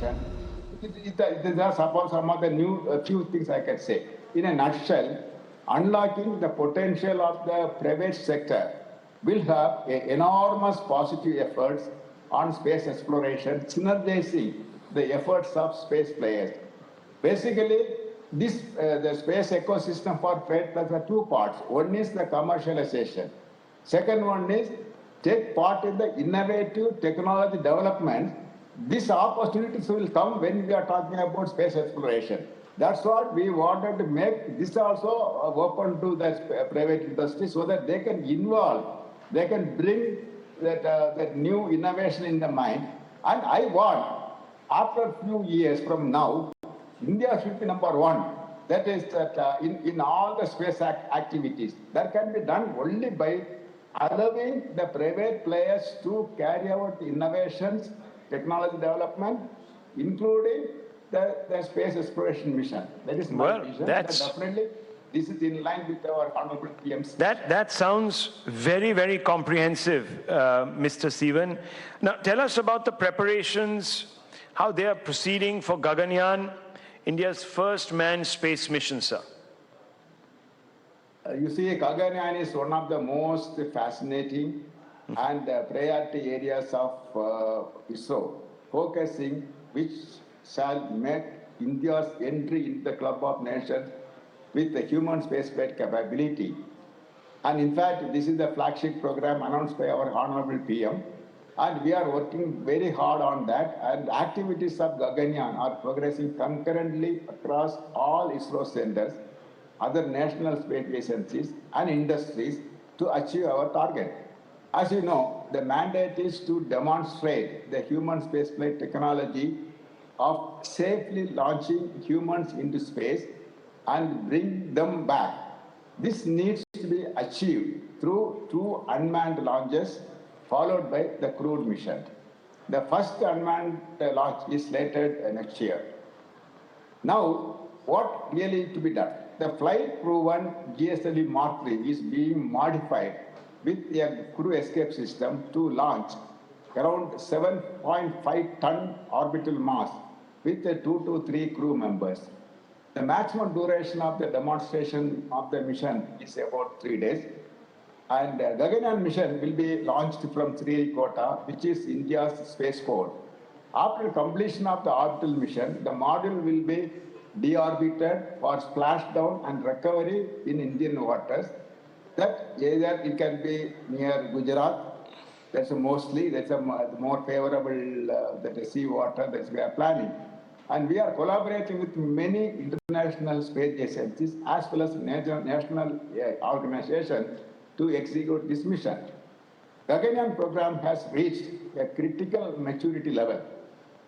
mission. These are some of the new few things I can say. In a nutshell, unlocking the potential of the private sector will have enormous positive efforts on space exploration, synergizing the efforts of space players. Basically, the space ecosystem for trade plus are two parts. One is the commercialization. Second one is take part in the innovative technology development. These opportunities will come when we are talking about space exploration. That's what we wanted to make this also open to the private industry so that they can involve, they can bring that new innovation in the mind. And I want, after a few years from now, India should be number one. That is that in all the space activities. That can be done only by allowing the private players to carry out innovations, technology development, including the space exploration mission. That is my vision. Definitely, this is in line with our honorable PM's. That sounds very, very comprehensive, Mr. Sivan. Now, tell us about the preparations, how they are proceeding for Gaganyaan, India's first manned space mission, sir. You see, Gaganyaan is one of the most fascinating and priority areas of ISRO, focusing which shall make India's entry into the club of nations with the human spaceflight capability. And in fact, this is the flagship program announced by our honorable PM. And we are working very hard on that. And activities of Gaganyaan are progressing concurrently across all ISRO centers, other national space agencies and industries to achieve our target. As you know, the mandate is to demonstrate the human spaceflight technology of safely launching humans into space and bring them back. This needs to be achieved through 2 unmanned launches followed by the crewed mission. The first unmanned launch is slated next year. Now, what really to be done? The flight-proven GSLV Mark III is being modified with a crew escape system to launch around 7.5-ton orbital mass with 2 to 3 crew members. The maximum duration of the demonstration of the mission is about 3 days. And the Gaganyaan mission will be launched from Sriharikota, which is India's spaceport. After completion of the orbital mission, the module will be deorbited for splashdown and recovery in Indian waters. That either it can be near Gujarat, that's a more favorable sea water that we are planning. And we are collaborating with many international space agencies as well as national organizations to execute this mission. The Gaganyaan program has reached a critical maturity level.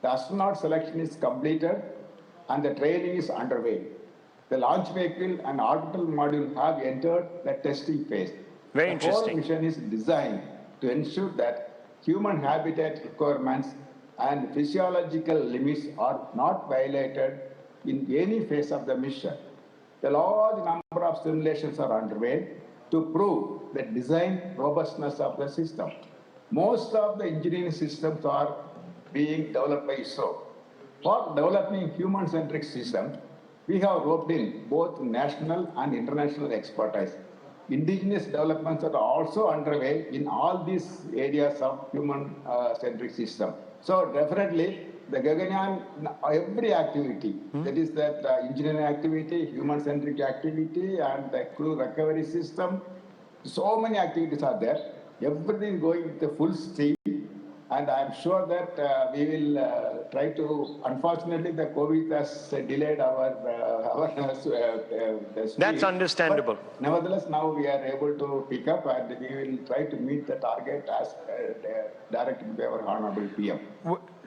The astronaut selection is completed and the training is underway. The launch vehicle and orbital module have entered the testing phase. Very interesting. The whole mission is designed to ensure that human habitat requirements and physiological limits are not violated in any phase of the mission. A large number of simulations are underway to prove the design robustness of the system. Most of the engineering systems are being developed by ISRO. For developing human-centric systems, we have roped in both national and international expertise. Indigenous developments are also underway in all these areas of human-centric system. So definitely, the Gaganyaan, every activity, that is that engineering activity, human-centric activity, and the crew recovery system, so many activities are there. Everything is going with the full steam. And I'm sure that we will try to, unfortunately, the COVID has delayed our speed. That's understandable. But nevertheless, now we are able to pick up and we will try to meet the target as directed by our honorable PM.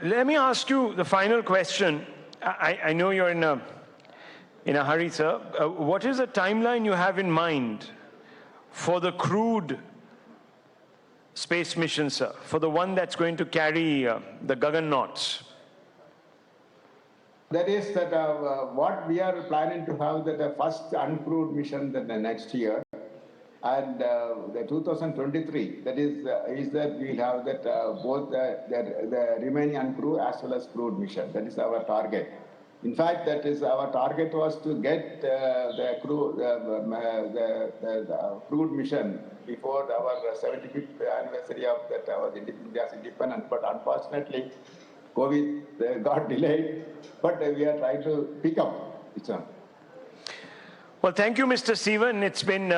Let me ask you the final question. I know you're in a hurry, sir. What is the timeline you have in mind for the crewed space mission, sir, for the one that's going to carry the Gaganauts? That is that what we are planning to have the first uncrewed mission the next year. And the 2023, that is that we'll have that both the remaining uncrewed as well as crewed mission. That is our target. In fact, that is our target was to get the crewed mission before our 75th anniversary of that India's independence. But unfortunately, COVID got delayed. But we are trying to pick up. Well, thank you, Mr. Sivan. It's been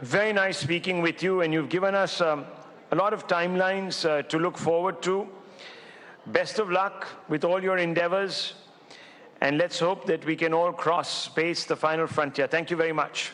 very nice speaking with you, and you've given us a lot of timelines to look forward to. Best of luck with all your endeavors, and let's hope that we can all cross space the final frontier. Thank you very much.